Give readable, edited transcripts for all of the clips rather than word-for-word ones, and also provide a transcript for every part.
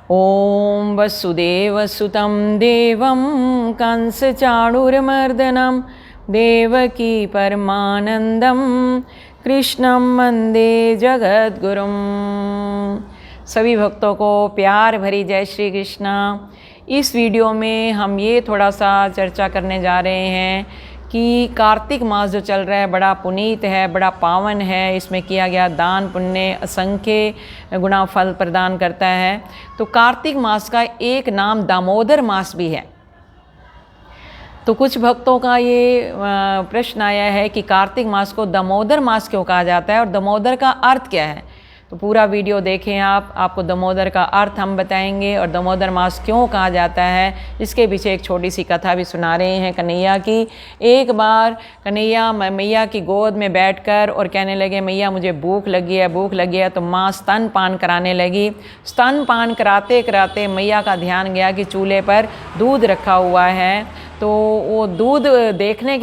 ॐ वसुदेवसुतं देवं कंसचाणूरमर्दनं देवकी परमानंदं कृष्णं वंदे जगद्गुरुं। सभी भक्तों को प्यार भरी जय श्री कृष्णा। इस वीडियो में हम ये थोड़ा सा चर्चा करने जा रहे हैं कि कार्तिक मास जो चल रहा है बड़ा पुनीत है, बड़ा पावन है। इसमें किया गया दान पुण्य असंख्य गुना फल प्रदान करता है। तो कार्तिक मास का एक नाम दामोदर मास भी है। तो कुछ भक्तों का ये प्रश्न आया है कि कार्तिक मास को दामोदर मास क्यों कहा जाता है और दामोदर का अर्थ क्या है। तो पूरा वीडियो देखें आपको दामोदर का अर्थ हम बताएंगे और दामोदर मास क्यों कहा जाता है। इसके पीछे एक छोटी सी कथा भी सुना रहे हैं कन्हैया की। एक बार कन्हैया मैया की गोद में बैठकर और कहने लगे, मैया मुझे भूख लगी है। तो माँ स्तन पान कराने लगी। स्तन पान कराते कराते मैया का ध्यान गया कि चूल्हे पर दूध रखा हुआ है। तो वो दूध देखने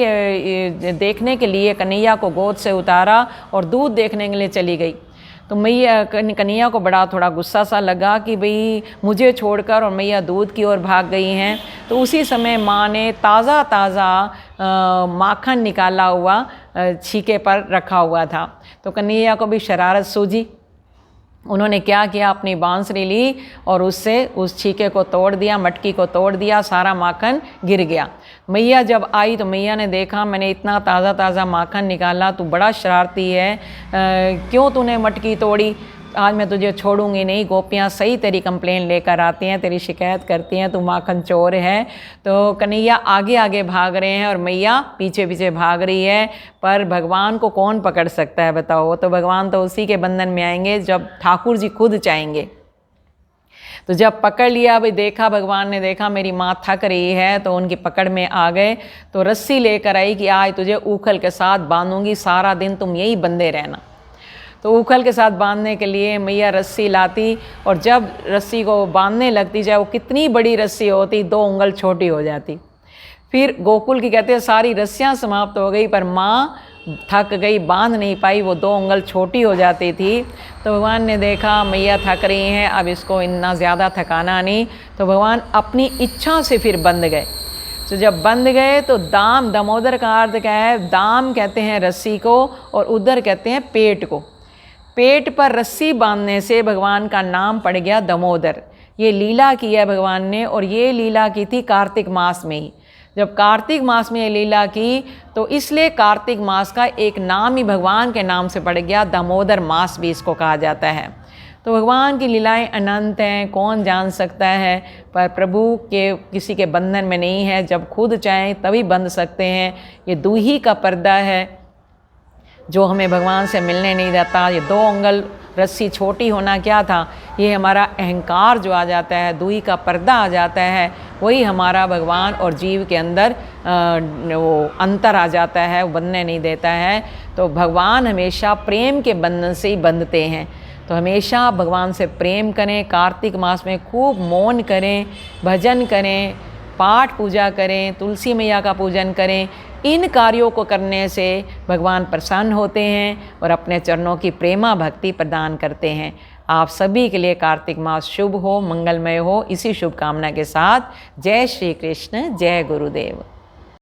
के लिए कन्हैया को गोद से उतारा और दूध देखने के लिए चली गई। तो मैया कन्हैया को बड़ा थोड़ा गुस्सा सा लगा कि भाई मुझे छोड़कर और मैया दूध की ओर भाग गई हैं। तो उसी समय माँ ने ताज़ा माखन निकाला हुआ छीके पर रखा हुआ था। तो कन्हैया को भी शरारत सूझी। उन्होंने क्या किया, अपनी बांसुरी ली और उससे उस छीके को तोड़ दिया, मटकी को तोड़ दिया, सारा माखन गिर गया। मैया जब आई तो मैया ने देखा मैंने इतना ताज़ा माखन निकाला, तू बड़ा शरारती है, क्यों तूने मटकी तोड़ी, आज मैं तुझे छोड़ूंगी नहीं। गोपियाँ सही तेरी कंप्लेन लेकर आती हैं, तेरी शिकायत करती हैं, तू माखन चोर है। तो कन्हैया आगे आगे भाग रहे हैं और मैया पीछे पीछे भाग रही है। पर भगवान को कौन पकड़ सकता है बताओ। तो भगवान तो उसी के बंधन में आएंगे जब ठाकुर जी खुद चाहेंगे। तो जब पकड़ लिया, भाई देखा, भगवान ने देखा मेरी माँ थक रही है तो उनकी पकड़ में आ गए। तो रस्सी लेकर आई कि आज तुझे ऊखल के साथ बांधूंगी, सारा दिन तुम यही बंधे रहना। तो ऊखल के साथ बांधने के लिए मैया रस्सी लाती और जब रस्सी को बांधने लगती, चाहे वो कितनी बड़ी रस्सी होती, 2 उंगल छोटी हो जाती। फिर गोकुल की कहते हैं सारी रस्सियाँ समाप्त हो गई पर माँ थक गई, बांध नहीं पाई, वो 2 उंगल छोटी हो जाती थी। तो भगवान ने देखा मैया थक रही हैं, अब इसको इतना ज़्यादा थकाना नहीं। तो भगवान अपनी इच्छा से फिर बंध गए। तो जब बंध गए तो दामोदर का अर्थ क्या है, दाम कहते हैं रस्सी को और उदर कहते हैं पेट को। पेट पर रस्सी बांधने से भगवान का नाम पड़ गया दामोदर। ये लीला की है भगवान ने और ये लीला की थी कार्तिक मास में ही। जब कार्तिक मास में ये लीला की तो इसलिए कार्तिक मास का एक नाम ही भगवान के नाम से पड़ गया, दामोदर मास भी इसको कहा जाता है। तो भगवान की लीलाएं अनंत हैं, कौन जान सकता है, पर प्रभु के किसी के बंधन में नहीं है। जब खुद चाहें तभी बंध सकते हैं। ये दूही का पर्दा है जो हमें भगवान से मिलने नहीं देता। ये 2 उंगल रस्सी छोटी होना क्या था, ये हमारा अहंकार जो आ जाता है, दूही का पर्दा आ जाता है, वही हमारा भगवान और जीव के अंदर वो अंतर आ जाता है, वो बंधने नहीं देता है। तो भगवान हमेशा प्रेम के बंधन से ही बंधते हैं। तो हमेशा भगवान से प्रेम करें। कार्तिक मास में खूब मौन करें, भजन करें, पाठ पूजा करें, तुलसी मैया का पूजन करें। इन कार्यों को करने से भगवान प्रसन्न होते हैं और अपने चरणों की प्रेमा भक्ति प्रदान करते हैं। आप सभी के लिए कार्तिक मास शुभ हो, मंगलमय हो, इसी शुभकामना के साथ जय श्री कृष्ण, जय गुरुदेव।